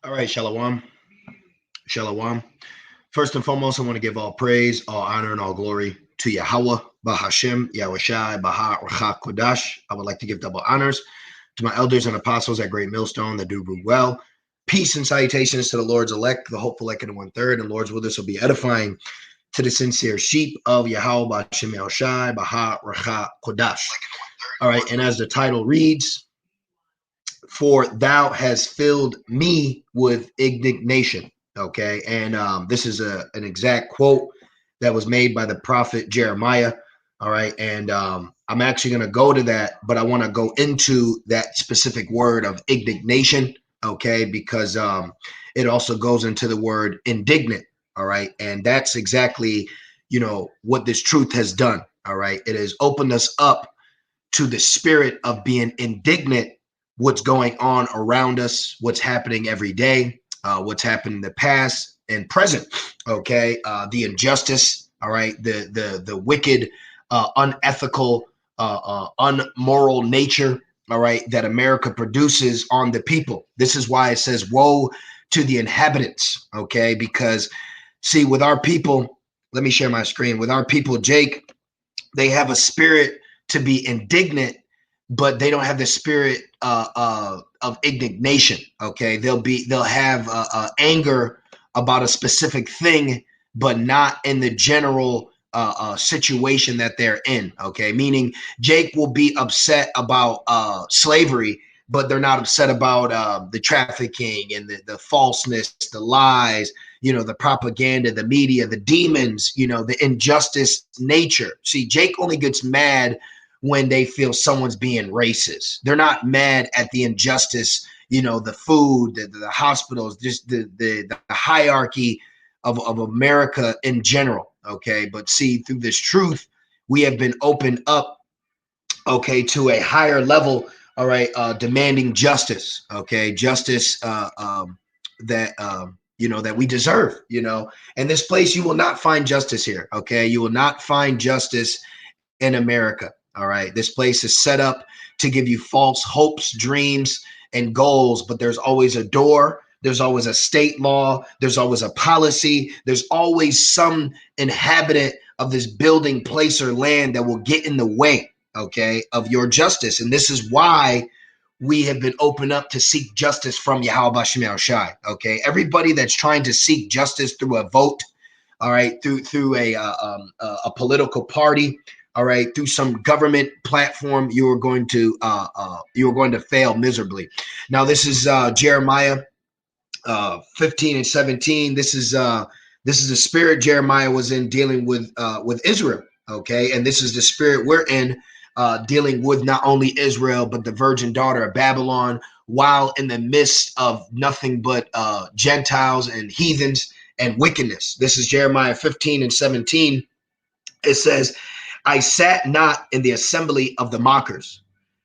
All right, Shalom. Shalom. First and foremost, I want to give all praise, all honor, and all glory to Yahweh, Bahashem, Yahushai, Baha, Racha, Kodash. I would like to give double honors to my elders and apostles at Great Millstone that do rule well. Peace and salutations to the Lord's elect, the hopeful elect, and 1/3. And Lord's will, this will be edifying to the sincere sheep of Yahweh, Bahashem, Yahushai, Baha, Racha, Kodash. All right, and as the title reads, for thou hast filled me with indignation. Okay, and this is an exact quote that was made by the prophet Jeremiah. All right, and I'm actually going to go to that, but I want to go into that specific word of indignation. Okay, because it also goes into the word indignant. All right, and that's exactly what this truth has done. All right, it has opened us up to the spirit of being indignant what's going on around us, what's happening every day, what's happened in the past and present. Okay, the injustice. All right, the wicked, unethical, unmoral nature. All right, that America produces on the people. This is why it says, "Woe to the inhabitants." Okay, because see, with our people, let me share my screen. With our people, Jake, they have a spirit to be indignant, but they don't have the spirit of indignation. Okay, they'll have anger about a specific thing, but not in the general situation that they're in. Okay, meaning Jake will be upset about slavery, but they're not upset about the trafficking and the falseness, the lies, the propaganda, the media, the demons, the injustice nature. See, Jake only gets mad when they feel someone's being racist. They're not mad at the injustice, the food, the hospitals, just the hierarchy of America in general. Okay. But see, through this truth, we have been opened up, okay, to a higher level. All right. Demanding justice. Okay. Justice that we deserve, and this place, you will not find justice here. Okay. You will not find justice in America. All right. This place is set up to give you false hopes, dreams, and goals, but there's always a door. There's always a state law. There's always a policy. There's always some inhabitant of this building, place, or land that will get in the way, okay, of your justice. And this is why we have been opened up to seek justice from Yahweh Bashem Shai. Okay. Everybody that's trying to seek justice through a vote, all right, through a political party, all right, through some government platform, you are going to fail miserably. Now, this is Jeremiah 15 and 17. This is the spirit Jeremiah was in dealing with Israel. Okay, and this is the spirit we're in dealing with not only Israel but the virgin daughter of Babylon, while in the midst of nothing but Gentiles and heathens and wickedness. This is Jeremiah 15 and 17. It says, I sat not in the assembly of the mockers,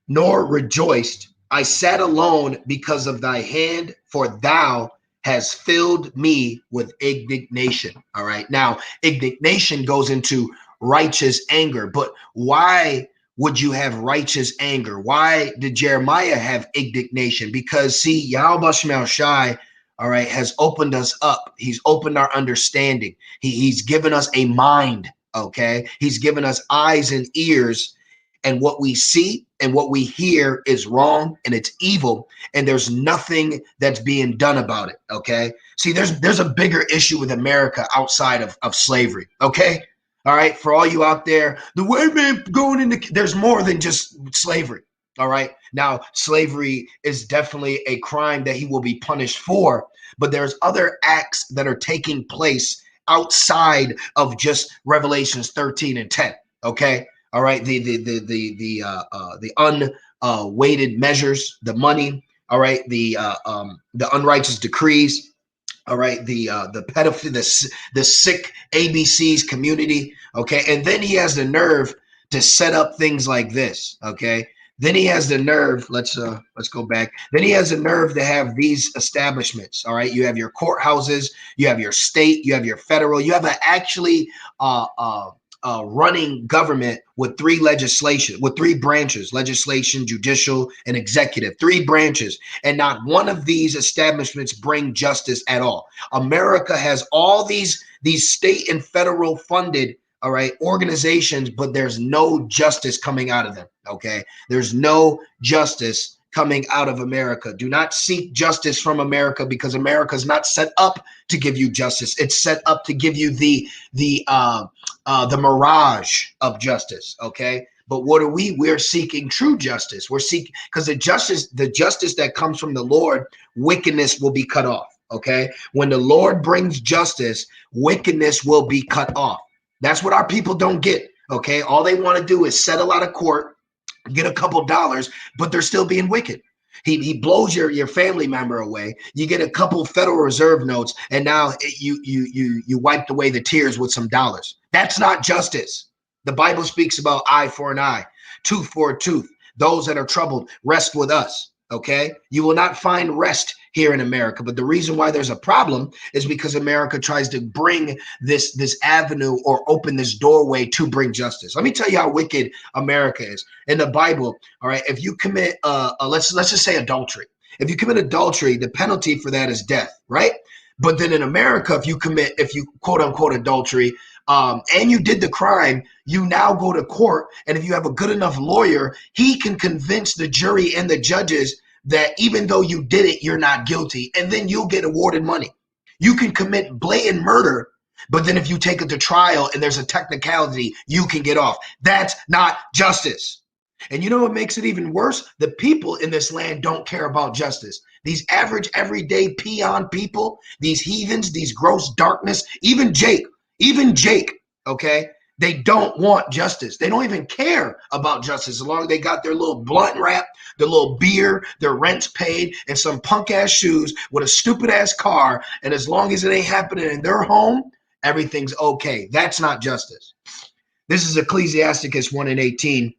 nor rejoiced. I sat alone because of thy hand, for thou has filled me with indignation. All right. Now, indignation goes into righteous anger. But why would you have righteous anger? Why did Jeremiah have indignation? Because, see, Yahweh Shemel Shai, all right, has opened us up. He's opened our understanding. He's given us a mind. Okay. He's given us eyes and ears, and what we see and what we hear is wrong and it's evil, and there's nothing that's being done about it. Okay. See, there's a bigger issue with America outside of slavery. Okay. All right. For all you out there, the white man going into, there's more than just slavery. All right. Now, slavery is definitely a crime that he will be punished for, but there's other acts that are taking place outside of just Revelations 13 and 10. Okay. All right. The unweighted measures, the money. All right. The unrighteous decrees. All right. The pedophile, the sick ABC's community. Okay. And then he has the nerve to set up things like this. Okay. Then he has the nerve. Let's go back. Then he has the nerve to have these establishments. All right. You have your courthouses. You have your state. You have your federal. You have actually running government with three branches: legislation, judicial, and executive. Three branches, and not one of these establishments bring justice at all. America has all these state and federal funded, all right, organizations, but there's no justice coming out of them. Okay, there's no justice coming out of America. Do not seek justice from America, because America is not set up to give you justice. It's set up to give you the mirage of justice. Okay, but what are we? We're seeking true justice. We're seeking, because the justice that comes from the Lord, wickedness will be cut off. Okay, when the Lord brings justice, wickedness will be cut off. That's what our people don't get. Okay, all they want to do is settle out of court, get a couple dollars, but they're still being wicked. He blows your family member away. You get a couple Federal Reserve notes, and now you wiped away the tears with some dollars. That's not justice. The Bible speaks about eye for an eye, tooth for a tooth. Those that are troubled, rest with us. Okay, you will not find rest here in America. But the reason why there's a problem is because America tries to bring this avenue or open this doorway to bring justice. Let me tell you how wicked America is. In the Bible, all right, if you commit let's just say adultery. If you commit adultery, the penalty for that is death, right? But then in America, if you quote unquote adultery, and you did the crime, you now go to court, and if you have a good enough lawyer, he can convince the jury and the judges that even though you did it, you're not guilty, and then you'll get awarded money. You can commit blatant murder, but then if you take it to trial and there's a technicality, you can get off. That's not justice. And you know what makes it even worse? The people in this land don't care about justice. These average, everyday peon people, these heathens, these gross darkness, even Jake, okay? They don't want justice. They don't even care about justice as long as they got their little blunt wrap, their little beer, their rent's paid, and some punk ass shoes with a stupid ass car. And as long as it ain't happening in their home, everything's okay. That's not justice. This is Ecclesiasticus 1:18.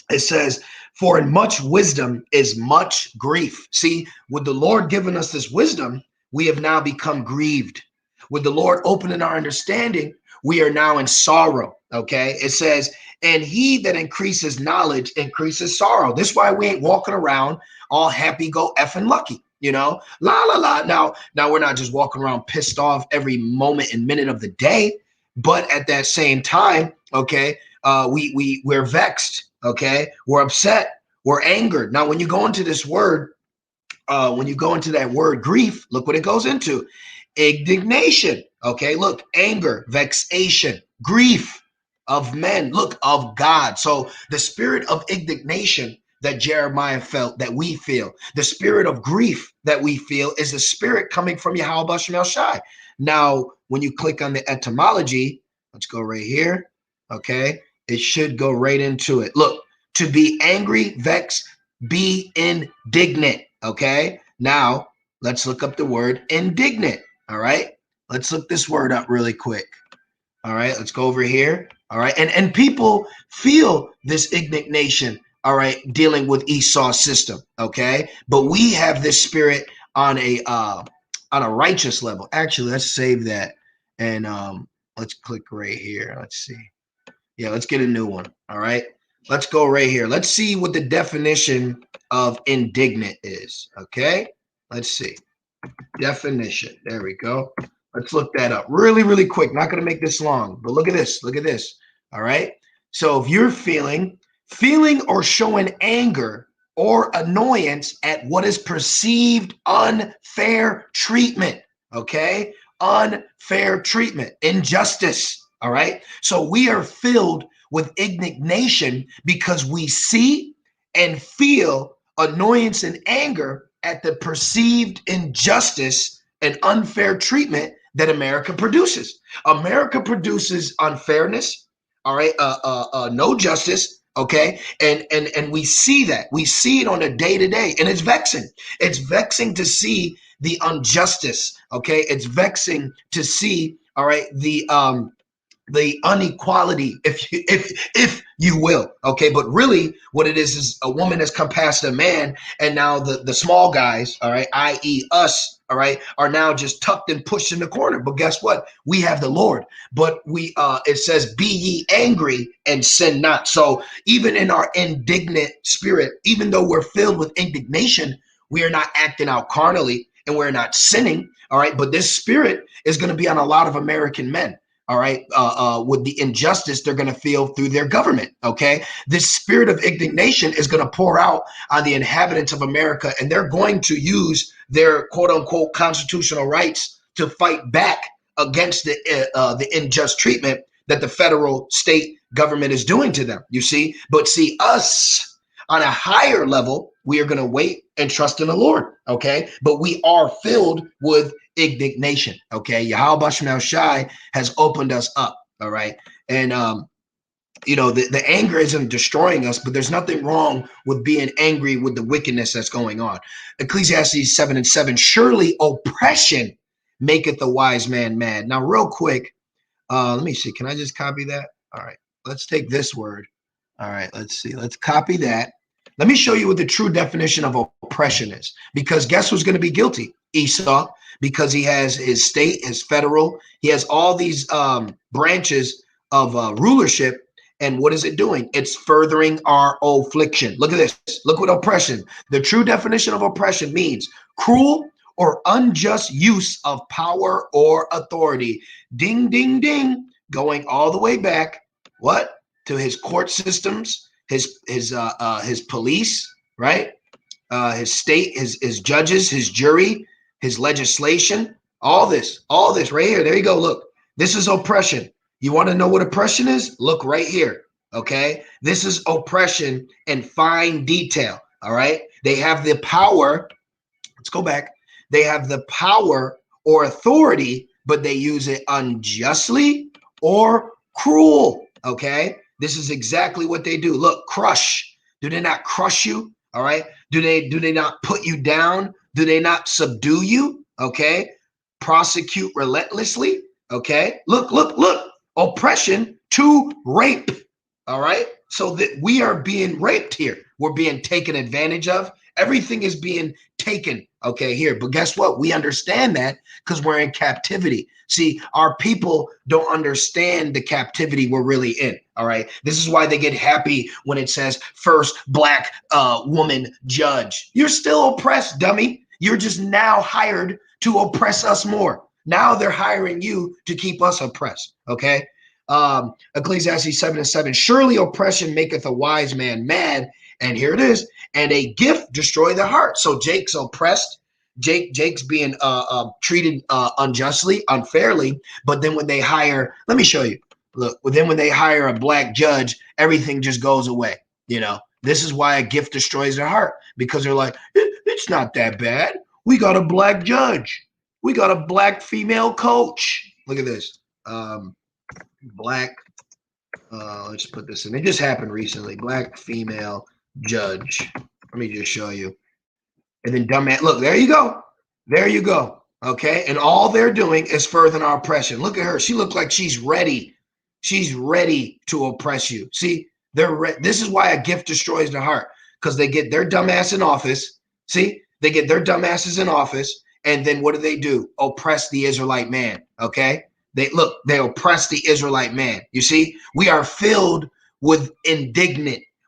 It says, for in much wisdom is much grief. See, with the Lord giving us this wisdom, we have now become grieved. With the Lord opening our understanding, we are now in sorrow. Okay, it says, and he that increases knowledge increases sorrow. This is why we ain't walking around all happy go effing lucky, you know, la la la. Now we're not just walking around pissed off every moment and minute of the day, but at that same time, okay, we're vexed. Okay, we're upset, we're angered. Now, when you go into this word, when you go into that word grief, look what it goes into. Indignation. Okay, look, anger, vexation, grief of men, look, of God. So the spirit of indignation that Jeremiah felt, that we feel, the spirit of grief that we feel is the spirit coming from Yahweh Shem Shai. Now, when you click on the etymology, let's go right here. Okay, it should go right into it. Look, to be angry, vexed, be indignant. Okay, now let's look up the word indignant. All right, let's look this word up really quick. All right, let's go over here. All right, and people feel this indignation. All right, dealing with Esau's system. Okay, but we have this spirit on a righteous level. Actually, let's save that and let's click right here. Let's see. Yeah, let's get a new one. All right, let's go right here. Let's see what the definition of indignant is. Okay, let's see. Definition. There we go. Let's look that up really, really quick. Not going to make this long, but look at this. Look at this. All right. So if you're feeling or showing anger or annoyance at what is perceived unfair treatment. Okay. Unfair treatment, injustice. All right. So we are filled with indignation because we see and feel annoyance and anger at the perceived injustice and unfair treatment that America produces. America produces unfairness. All right. No justice. Okay. And we see that. We see it on a day-to-day, and it's vexing. It's vexing to see the injustice. Okay. It's vexing to see, all right, the inequality, if you will. Okay, but really what it is a woman has come past a man, and now the small guys, all right, i.e. us, all right, are now just tucked and pushed in the corner. But guess what? We have the Lord. But it says, be ye angry and sin not. So even in our indignant spirit, even though we're filled with indignation, we are not acting out carnally and we're not sinning. All right. But this spirit is going to be on a lot of American men. All right. With the injustice they're going to feel through their government. Okay. This spirit of indignation is going to pour out on the inhabitants of America, and they're going to use their quote unquote constitutional rights to fight back against the unjust treatment that the federal state government is doing to them. You see, but see us on a higher level, we are going to wait and trust in the Lord. Okay. But we are filled with indignation. Okay. Yahweh Shem Shai has opened us up. All right. And, the anger isn't destroying us, but there's nothing wrong with being angry with the wickedness that's going on. Ecclesiastes 7:7, surely oppression maketh the wise man mad. Now, real quick, let me see. Can I just copy that? All right. Let's take this word. All right. Let's see. Let's copy that. Let me show you what the true definition of oppression is. Because guess who's going to be guilty? Esau, because he has his state, his federal. He has all these branches of rulership. And what is it doing? It's furthering our affliction. Look at this. Look what oppression. The true definition of oppression means cruel or unjust use of power or authority. Ding, ding, ding. Going all the way back. What? To his court systems, his police, right? His state, his judges, his jury, his legislation. All this right here. There you go. Look, this is oppression. You want to know what oppression is? Look right here. Okay. This is oppression in fine detail. All right. They have the power. Let's go back. They have the power or authority, but they use it unjustly or cruel. Okay. This is exactly what they do. Look, crush. Do they not crush you? All right. Do they not put you down? Do they not subdue you? Okay. Prosecute relentlessly. Okay. Look. Oppression to rape. All right. So that we are being raped here. We're being taken advantage of. Everything is being taken. Okay, here. But guess what? We understand that because we're in captivity. See, our people don't understand the captivity we're really in. All right. This is why they get happy when it says first black woman judge. You're still oppressed, dummy. You're just now hired to oppress us more. Now they're hiring you to keep us oppressed. Okay. Ecclesiastes 7:7. Surely oppression maketh a wise man mad. And here it is. And a gift destroy the heart. So Jake's oppressed. Jake's being treated unjustly, unfairly. But then when they hire, let me show you. Look, then when they hire a black judge, everything just goes away. This is why a gift destroys their heart, because they're like, it's not that bad. We got a black judge. We got a black female coach. Look at this. Black, let's put this in. It just happened recently. Black female judge. Let me just show you. And then dumbass. Look, there you go. There you go. Okay. And all they're doing is furthering our oppression. Look at her. She looks like she's ready. She's ready to oppress you. See, this is why a gift destroys the heart, because they get their dumbass in office. See, they get their dumbasses in office. And then what do? Oppress the Israelite man. Okay. They oppress the Israelite man. You see, we are filled with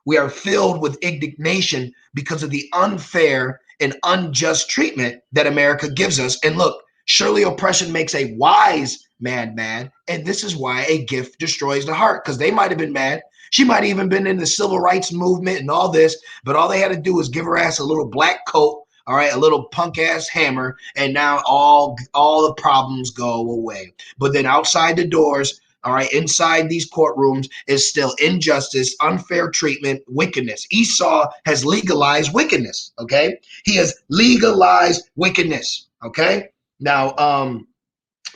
we are filled with indignation because of the unfair and unjust treatment that America gives us. And look, surely oppression makes a wise man mad. And this is why a gift destroys the heart, because they might have been mad. She might have even been in the civil rights movement and all this, but all they had to do was give her ass a little black coat. All right, a little punk ass hammer, and now all the problems go away. But then outside the doors, all right, inside these courtrooms is still injustice, unfair treatment, wickedness. Esau has legalized wickedness. Okay, he has legalized wickedness. Okay, now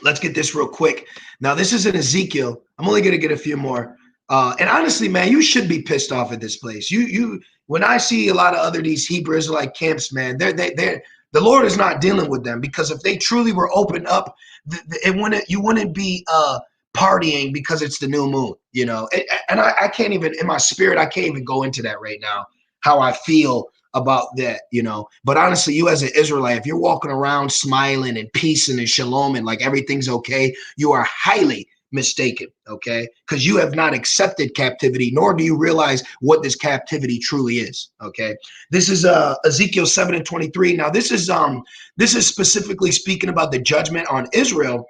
let's get this real quick. Now this is in Ezekiel. I'm only gonna get a few more. And honestly, man, you should be pissed off at this place. When I see a lot of these Hebrew Israelite camps, man, the Lord is not dealing with them, because if they truly were opened up, you wouldn't be partying because it's the new moon, And I can't even, in my spirit, I can't even go into that right now, how I feel about that, you know. But honestly, you as an Israelite, if you're walking around smiling and peace and shalom and like everything's okay, you are highly mistaken, okay? Because you have not accepted captivity, nor do you realize what this captivity truly is, okay? This is Ezekiel 7:23. Now, this is specifically speaking about the judgment on Israel.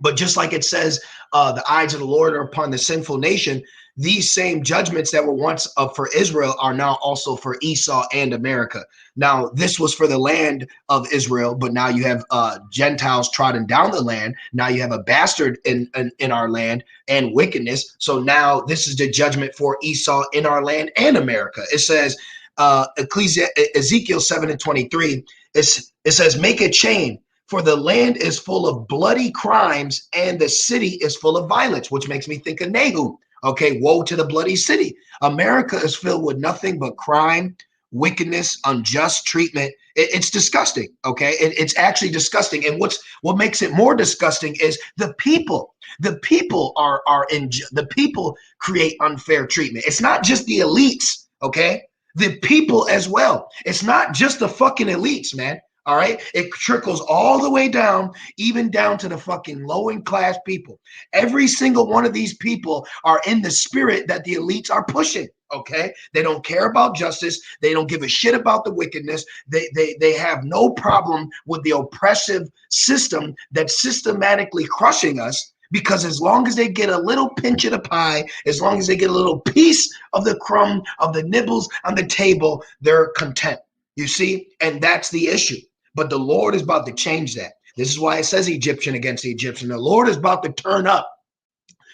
But just like it says, the eyes of the Lord are upon the sinful nation, these same judgments that were once for Israel are now also for Esau and America. Now, this was for the land of Israel, but now you have Gentiles trodden down the land. Now you have a bastard in our land and wickedness. So now this is the judgment for Esau in our land and America. It says, Ezekiel 7:23, it says, make a chain, for the land is full of bloody crimes and the city is full of violence, which makes me think of Nahum. Okay, woe to the bloody city. America is filled with nothing but crime, wickedness, unjust treatment. It's disgusting. Okay, it's actually disgusting. And what makes it more disgusting is the people. The people the people create unfair treatment. It's not just the elites. Okay, the people as well. It's not just the fucking elites, man. All right. It trickles all the way down, even down to the fucking low and class people. Every single one of these people are in the spirit that the elites are pushing. Okay. They don't care about justice. They don't give a shit about the wickedness. They have no problem with the oppressive system that's systematically crushing us. Because as long as they get a little pinch of the pie, as long as they get a little piece of the crumb of the nibbles on the table, they're content. You see? And that's the issue. But the Lord is about to change that. This is why it says Egyptian against the Egyptian. The Lord is about to turn up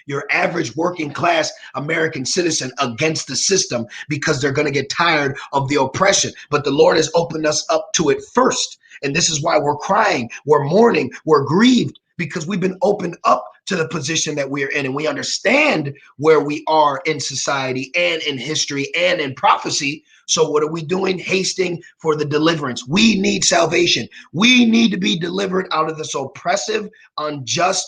your average working class American citizen against the system because they're going to get tired of the oppression. But the Lord has opened us up to it first. And this is why we're crying, we're mourning, we're grieved, because we've been opened up to the position that we're in. And we understand where we are in society and in history and in prophecy. So what are we doing? Hasting for the deliverance. We need salvation. We need to be delivered out of this oppressive, unjust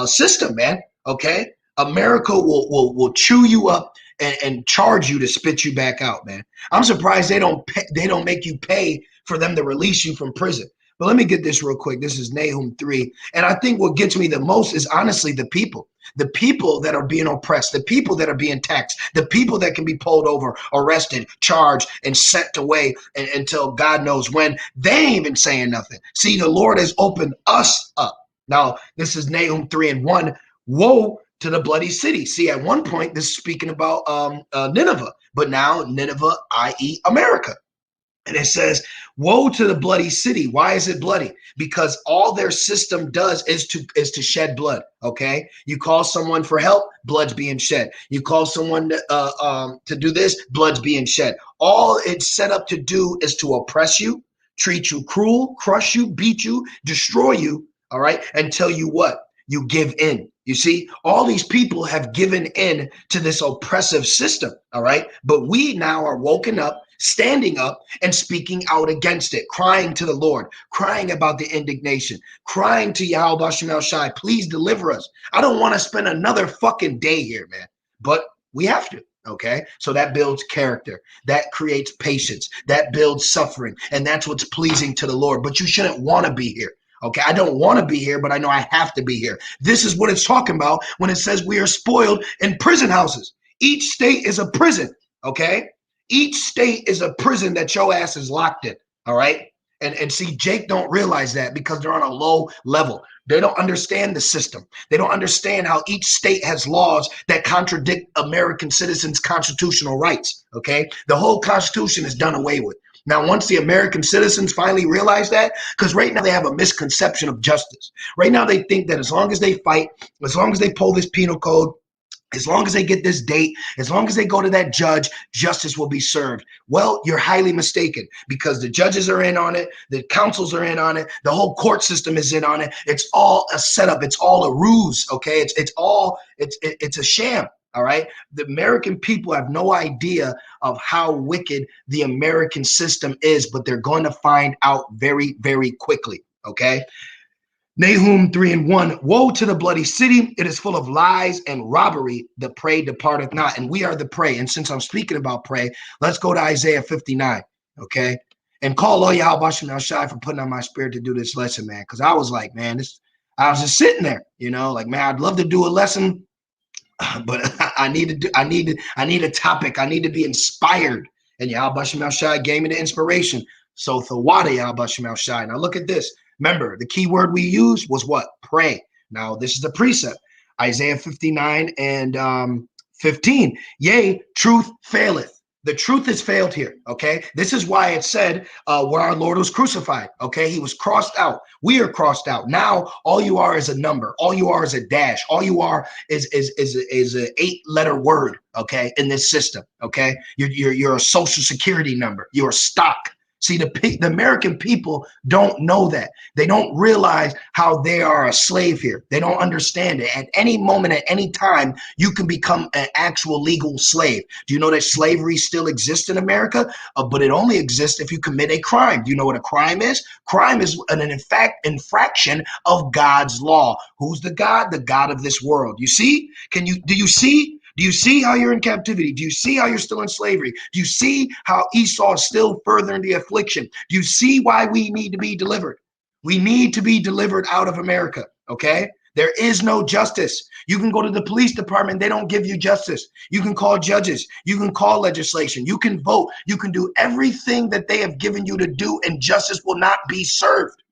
system, man. Okay, America will chew you up and charge you to spit you back out, man. I'm surprised they don't make you pay for them to release you from prison. But let me get this real quick. This is Nahum 3. And I think what gets me the most is honestly the people that are being oppressed, the people that are being taxed, the people that can be pulled over, arrested, charged, and sent away until God knows when. They ain't even saying nothing. See, the Lord has opened us up. Now, this is Nahum 3:1. Woe to the bloody city. See, at one point, this is speaking about Nineveh, but now Nineveh, i.e. America. And it says, woe to the bloody city. Why is it bloody? Because all their system does is to shed blood. Okay. You call someone for help, blood's being shed. You call someone to do this, blood's being shed. All it's set up to do is to oppress you, treat you cruel, crush you, beat you, destroy you. All right. And tell you what, you give in. You see, all these people have given in to this oppressive system. All right. But we now are woken up, standing up and speaking out against it, crying to the Lord, crying about the indignation, crying to Yahweh Shem Shai, please deliver us. I don't want to spend another fucking day here, man, but we have to. Okay, so that builds character, that creates patience, that builds suffering, and that's what's pleasing to the Lord. But you shouldn't want to be here. Okay, I don't want to be here, but I know I have to be here. This is what it's talking about when it says we are spoiled in prison houses. Each state is a prison. Okay. Each state is a prison that your ass is locked in. All right. And see, Jake don't realize that because they're on a low level. They don't understand the system. They don't understand how each state has laws that contradict American citizens' constitutional rights. Okay. The whole Constitution is done away with. Now, once the American citizens finally realize that, because right now they have a misconception of justice. Right now they think that as long as they fight, as long as they pull this penal code, as long as they get this date, as long as they go to that judge, justice will be served. Well, you're highly mistaken because the judges are in on it. The councils are in on it. The whole court system is in on it. It's all a setup. It's all a ruse. Okay. It's a sham. All right. The American people have no idea of how wicked the American system is, but they're going to find out very, very quickly. Okay. Nahum 3:1, woe to the bloody city. It is full of lies and robbery. The prey departeth not. And we are the prey. And since I'm speaking about prey, let's go to Isaiah 59. Okay. And call all Yahweh Shem Shai for putting on my spirit to do this lesson, man. Because I was like, man, I was just sitting there, like, man, I'd love to do a lesson, but I need a topic. I need to be inspired. And Yahweh Shem Shai gave me the inspiration. So Thawada Yahweh Shem Shai. Now look at this. Remember, the key word we used was what? Pray. Now, this is the precept. Isaiah 59 and 15. Yea, truth faileth. The truth has failed here, okay? This is why it said where our Lord was crucified, okay? He was crossed out. We are crossed out. Now, all you are is a number. All you are is a dash. All you are is an 8-letter word, okay, in this system, okay? You're a social security number. You're a stock. See, the American people don't know that. They don't realize how they are a slave here. They don't understand it. At any moment, at any time, you can become an actual legal slave. Do you know that slavery still exists in America? But it only exists if you commit a crime. Do you know what a crime is? Crime is an infraction of God's law. Who's the God? The God of this world. You see? Do you see? Do you see how you're in captivity? Do you see how you're still in slavery? Do you see how Esau is still further in the affliction? Do you see why we need to be delivered? We need to be delivered out of America, okay? There is no justice. You can go to the police department. They don't give you justice. You can call judges. You can call legislation. You can vote. You can do everything that they have given you to do, and justice will not be served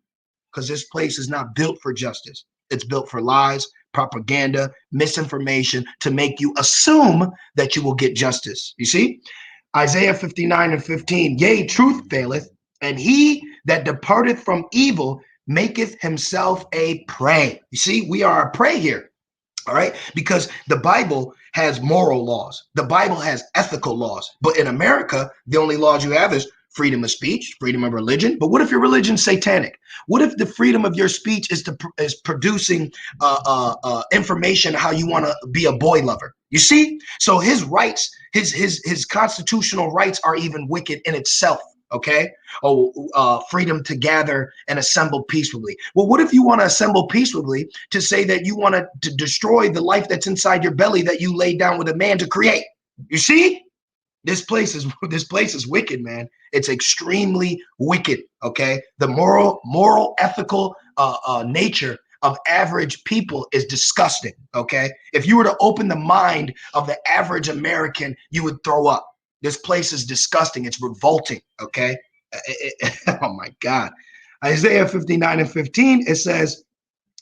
because this place is not built for justice. It's built for lies, propaganda, misinformation to make you assume that you will get justice. You see? Isaiah 59 and 15, yea, truth faileth, and he that departeth from evil maketh himself a prey. You see, we are a prey here. All right, because the Bible has moral laws. The Bible has ethical laws. But in America, the only laws you have is freedom of speech, freedom of religion. But what if your religion's satanic? What if the freedom of your speech is producing information how you want to be a boy lover? You see? So his rights, his constitutional rights are even wicked in itself. Okay. Freedom to gather and assemble peacefully. Well, what if you want to assemble peacefully to say that you want to destroy the life that's inside your belly that you laid down with a man to create? You see? This place is wicked, man. It's extremely wicked. Okay, the moral, ethical nature of average people is disgusting. Okay, if you were to open the mind of the average American, you would throw up. This place is disgusting. It's revolting. Okay, oh my God. Isaiah 59 and 15. It says,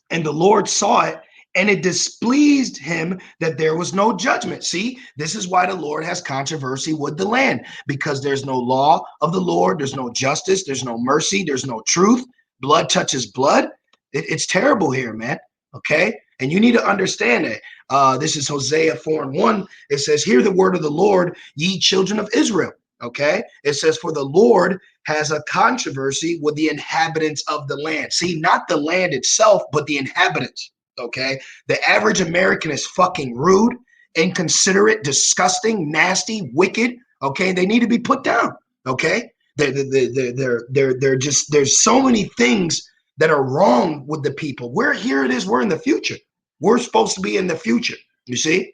"And the Lord saw it, and it displeased him that there was no judgment." See, this is why the Lord has controversy with the land, because there's no law of the Lord. There's no justice. There's no mercy. There's no truth. Blood touches blood. It's terrible here, man. Okay. And you need to understand that. This is Hosea 4 and 1. It says, "Hear the word of the Lord, ye children of Israel." Okay. It says, "For the Lord has a controversy with the inhabitants of the land." See, not the land itself, but the inhabitants. Okay, the average American is fucking rude, inconsiderate, disgusting, nasty, wicked. Okay, they need to be put down. Okay, they're just, there's so many things that are wrong with the people. Here it is, we're in the future. We're supposed to be in the future. You see,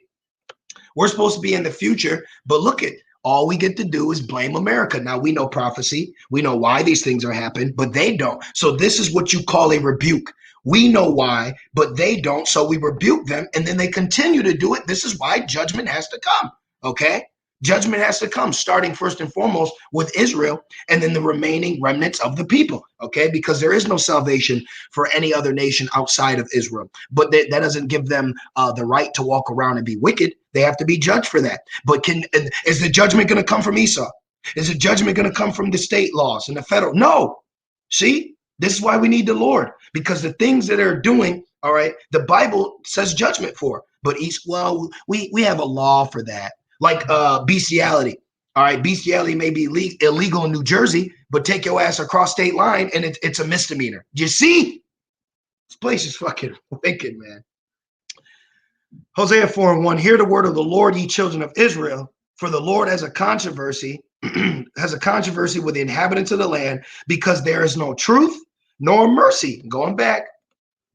we're supposed to be in the future, but look at all we get to do is blame America. Now we know prophecy, we know why these things are happening, but they don't. So this is what you call a rebuke. We know why, but they don't. So we rebuke them, and then they continue to do it. This is why judgment has to come. Okay? Judgment has to come, starting first and foremost with Israel, and then the remaining remnants of the people. Okay? Because there is no salvation for any other nation outside of Israel. But that doesn't give them the right to walk around and be wicked. They have to be judged for that. But is the judgment going to come from Esau? Is the judgment going to come from the state laws and the federal? No. See? This is why we need the Lord, because the things that they're doing, all right, the Bible says judgment for. But we have a law for that. Like bestiality. All right, bestiality may be illegal in New Jersey, but take your ass across state line and it's a misdemeanor. You see? This place is fucking wicked, man. Hosea 4 and 1, "Hear the word of the Lord, ye children of Israel, for the Lord has a controversy, with the inhabitants of the land, because there is no truth nor mercy." Going back,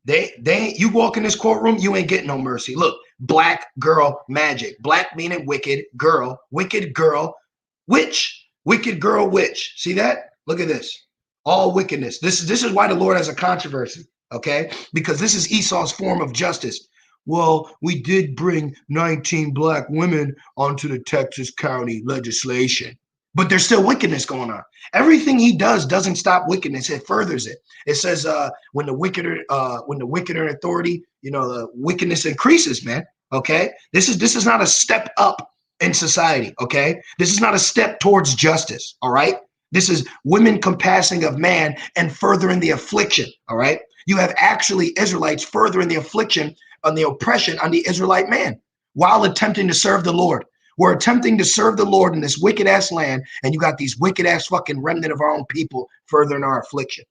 You walk in this courtroom, you ain't getting no mercy. Look, black girl magic. Black meaning wicked girl, witch, wicked girl, witch. See that? Look at this. All wickedness. This is why the Lord has a controversy, okay? Because this is Esau's form of justice. Well, we did bring 19 black women onto the Texas County legislation, but there's still wickedness going on. Everything he does doesn't stop wickedness; it furthers it. It says when the wicked are in authority, the wickedness increases. Man, okay, this is not a step up in society. Okay, this is not a step towards justice. All right, this is women compassing of man and furthering the affliction. All right, you have actually Israelites furthering the affliction on the oppression on the Israelite man while attempting to serve the Lord. We're attempting to serve the Lord in this wicked ass land, and you got these wicked ass fucking remnant of our own people furthering our affliction.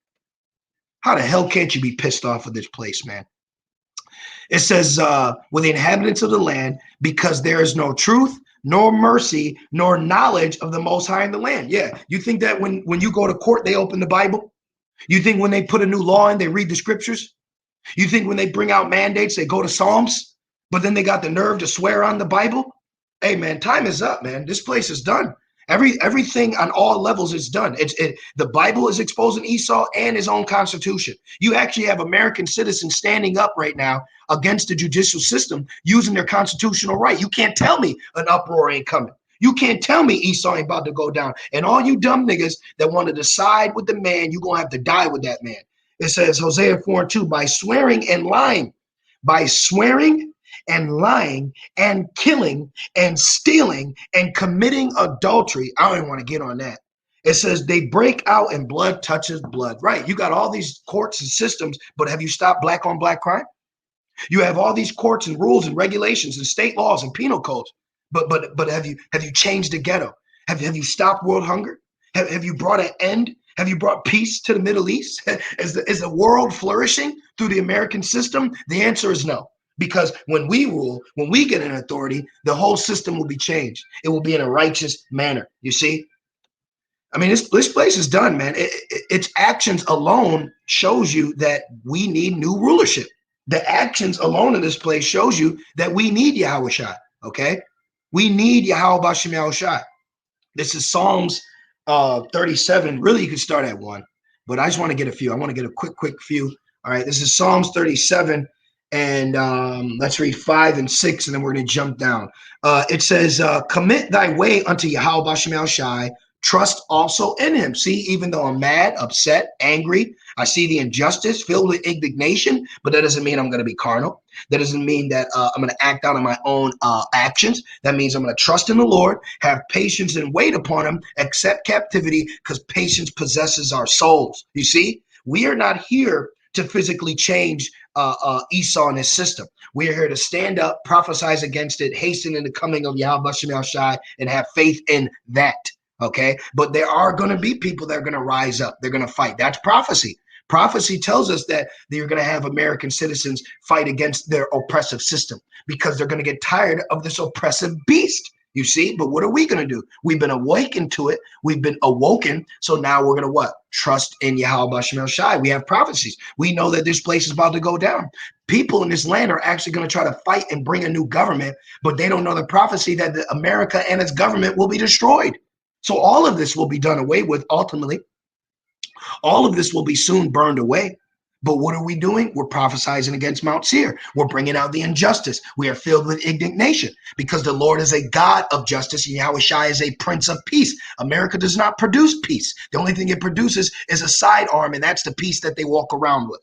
How the hell can't you be pissed off with this place, man? It says, with the inhabitants of the land, because there is no truth, nor mercy, nor knowledge of the Most High in the land. Yeah, you think that when you go to court, they open the Bible? You think when they put a new law in, they read the scriptures? You think when they bring out mandates, they go to Psalms? But then they got the nerve to swear on the Bible? Hey man, time is up, man. This place is done. Everything on all levels is done. The Bible is exposing Esau and his own constitution. You actually have American citizens standing up right now against the judicial system using their constitutional right. You can't tell me an uproar ain't coming. You can't tell me Esau ain't about to go down. And all you dumb niggas that want to decide with the man, you're going to have to die with that man. It says, Hosea 4:2, by swearing and lying, and killing and stealing and committing adultery. I don't even want to get on that. It says they break out and blood touches blood. Right. You got all these courts and systems, but have you stopped black on black crime? You have all these courts and rules and regulations and state laws and penal codes. But have you changed the ghetto? Have you stopped world hunger? Have you brought an end? Have you brought peace to the Middle East? Is the world flourishing through the American system? The answer is no. Because when we rule, when we get an authority, the whole system will be changed. It will be in a righteous manner. You see? I mean, this place is done, man. Its actions alone shows you that we need new rulership. The actions alone in this place shows you that we need Yahweh Shai, okay? We need Yahweh Bashem Yahweh Shai. This is Psalms 37. Really, you could start at 1, but I just want to get a few. I want to get a quick few. All right, this is Psalms 37. And let's read 5 and 6, and then we're going to jump down. It says, commit thy way unto Yahweh Bashem Yahweh Shai, trust also in him. See, even though I'm mad, upset, angry, I see the injustice, filled with indignation, but that doesn't mean I'm going to be carnal. That doesn't mean that I'm going to act out on my own actions. That means I'm going to trust in the Lord, have patience and wait upon him, accept captivity, because patience possesses our souls. You see, we are not here to physically change Esau and his system. We are here to stand up, prophesize against it, hasten in the coming of Yahweh Bashem Yahweh Shai, and have faith in that. Okay, but there are going to be people that are going to rise up. They're going to fight. That's prophecy. Prophecy tells us that you're going to have American citizens fight against their oppressive system because they're going to get tired of this oppressive beast. You see, but what are we going to do? We've been awakened to it. We've been awoken. So now we're going to what? Trust in Yahweh Bashem Yahweh Shai. We have prophecies. We know that this place is about to go down. People in this land are actually going to try to fight and bring a new government, but they don't know the prophecy that America and its government will be destroyed. So all of this will be done away with ultimately. All of this will be soon burned away. But what are we doing? We're prophesying against Mount Seir. We're bringing out the injustice. We are filled with indignation because the Lord is a God of justice. And Yahweh Shai is a Prince of Peace. America does not produce peace. The only thing it produces is a sidearm, and that's the peace that they walk around with.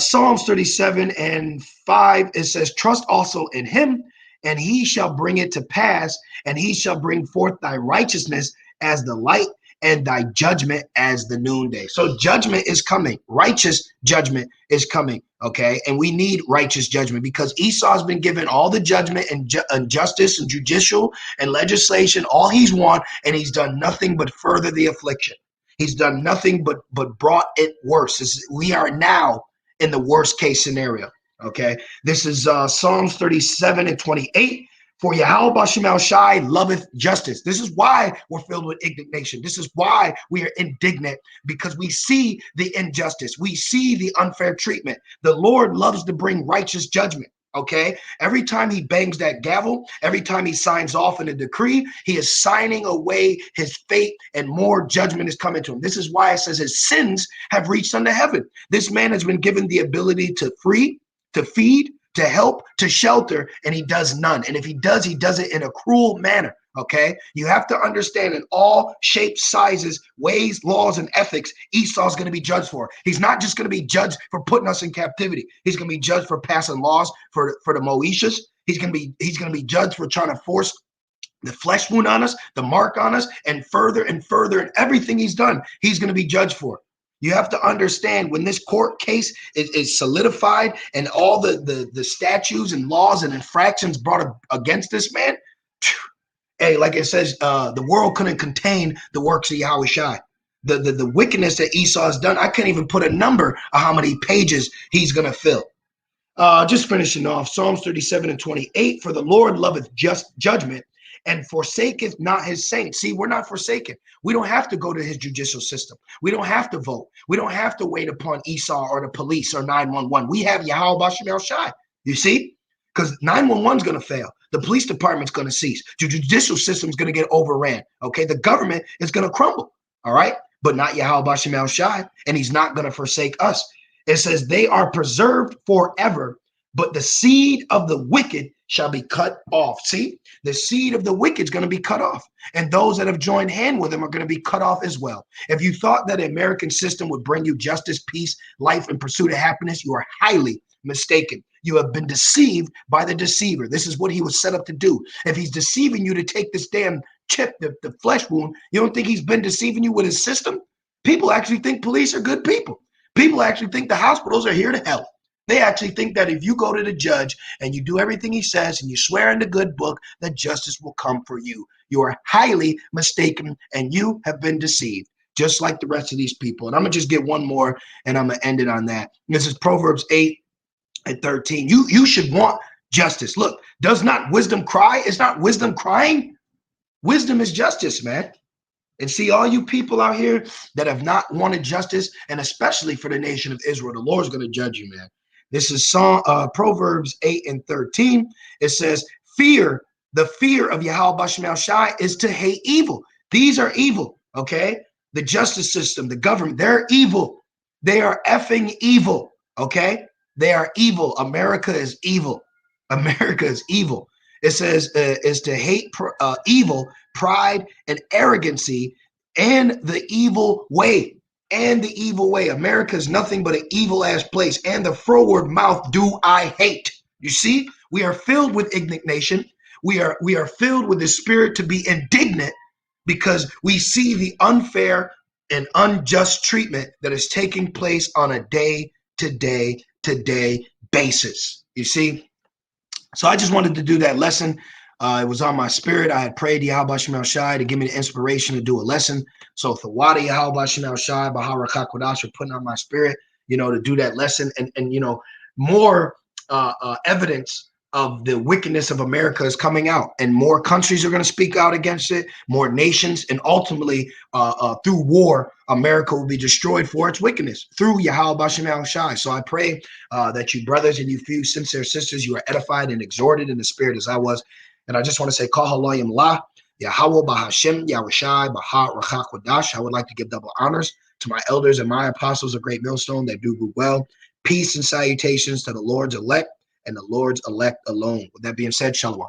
Psalms 37 and 5, it says, trust also in him, and he shall bring it to pass, and he shall bring forth thy righteousness as the light, and thy judgment as the noonday. So judgment is coming. Righteous judgment is coming, okay? And we need righteous judgment because Esau has been given all the judgment and justice and judicial and legislation, all he's won, and he's done nothing but further the affliction. He's done nothing but brought it worse. We are now in the worst case scenario, okay? This is Psalms 37 and 28. For Yahweh Bashem El Shai loveth justice. This is why we're filled with indignation. This is why we are indignant, because we see the injustice. We see the unfair treatment. The Lord loves to bring righteous judgment. Okay, every time he bangs that gavel, every time he signs off in a decree, he is signing away his fate, and more judgment is coming to him. This is why it says his sins have reached unto heaven. This man has been given the ability to free, to feed, to help, to shelter, and he does none. And if he does it in a cruel manner. Okay, you have to understand, in all shapes, sizes, ways, laws, and ethics, Esau's going to be judged for. He's not just going to be judged for putting us in captivity. He's going to be judged for passing laws for the Moeshas. He's going to be judged for trying to force the flesh wound on us, the mark on us, and further and further, and everything he's done, he's going to be judged for. You have to understand, when this court case is solidified and all the statutes and laws and infractions brought against this man, hey, like it says, the world couldn't contain the works of Yahweh Shai. The wickedness that Esau has done, I can't even put a number on how many pages he's going to fill. Just finishing off, Psalms 37:28, for the Lord loveth just judgment and forsaketh not his saints. See, we're not forsaken. We don't have to go to his judicial system. We don't have to vote. We don't have to wait upon Esau or the police or 911. We have Yahweh Bashem El Shai. You see? Because 911 is going to fail. The police department's going to cease. The judicial system is going to get overran. Okay, the government is going to crumble. All right, but not Yahweh Bashem El Shai, and he's not going to forsake us. It says they are preserved forever, but the seed of the wicked shall be cut off. See, the seed of the wicked is going to be cut off, and those that have joined hand with him are going to be cut off as well. If you thought that the American system would bring you justice, peace, life, and pursuit of happiness, you are highly mistaken. You have been deceived by the deceiver. This is what he was set up to do. If he's deceiving you to take this damn chip, the flesh wound, you don't think he's been deceiving you with his system? People actually think police are good people. People actually think the hospitals are here to help. They actually think that if you go to the judge and you do everything he says and you swear in the good book, that justice will come for you. You are highly mistaken, and you have been deceived, just like the rest of these people. And I'm going to just get one more, and I'm going to end it on that. This is Proverbs 8:13. You should want justice. Look, does not wisdom cry? Is not wisdom crying? Wisdom is justice, man. And see, all you people out here that have not wanted justice, and especially for the nation of Israel, the Lord's going to judge you, man. This is Proverbs 8:13. It says, the fear of Yahweh Bashem El Shai is to hate evil. These are evil, okay? The justice system, the government, they're evil. They are effing evil, okay? They are evil. America is evil. America is evil. It says is to hate evil, pride, and arrogancy, and the evil way. And the evil way. America is nothing but an evil ass place. And the froward mouth do I hate. You see, we are filled with indignation. We are filled with the spirit to be indignant, because we see the unfair and unjust treatment that is taking place on a day-to-day basis. You see? So I just wanted to do that lesson. It was on my spirit. I had prayed Yahweh Bashem El Shai to give me the inspiration to do a lesson. So Thawada Yahweh Bashem El Shai, Bahar Kodash, for putting on my spirit, to do that lesson. And more evidence of the wickedness of America is coming out, and more countries are going to speak out against it, more nations, and ultimately through war, America will be destroyed for its wickedness through Yahweh Bashem El Shai. So I pray that you brothers and you few sincere sisters, you are edified and exhorted in the spirit as I was. And I just want to say, Kah Halayim La, Yahweh Bahashem, Yahweh Shai, Bahar Rachak Wadash. I would like to give double honors to my elders and my apostles of Great Millstone that do well. Peace and salutations to the Lord's elect and the Lord's elect alone. With that being said, Shalom.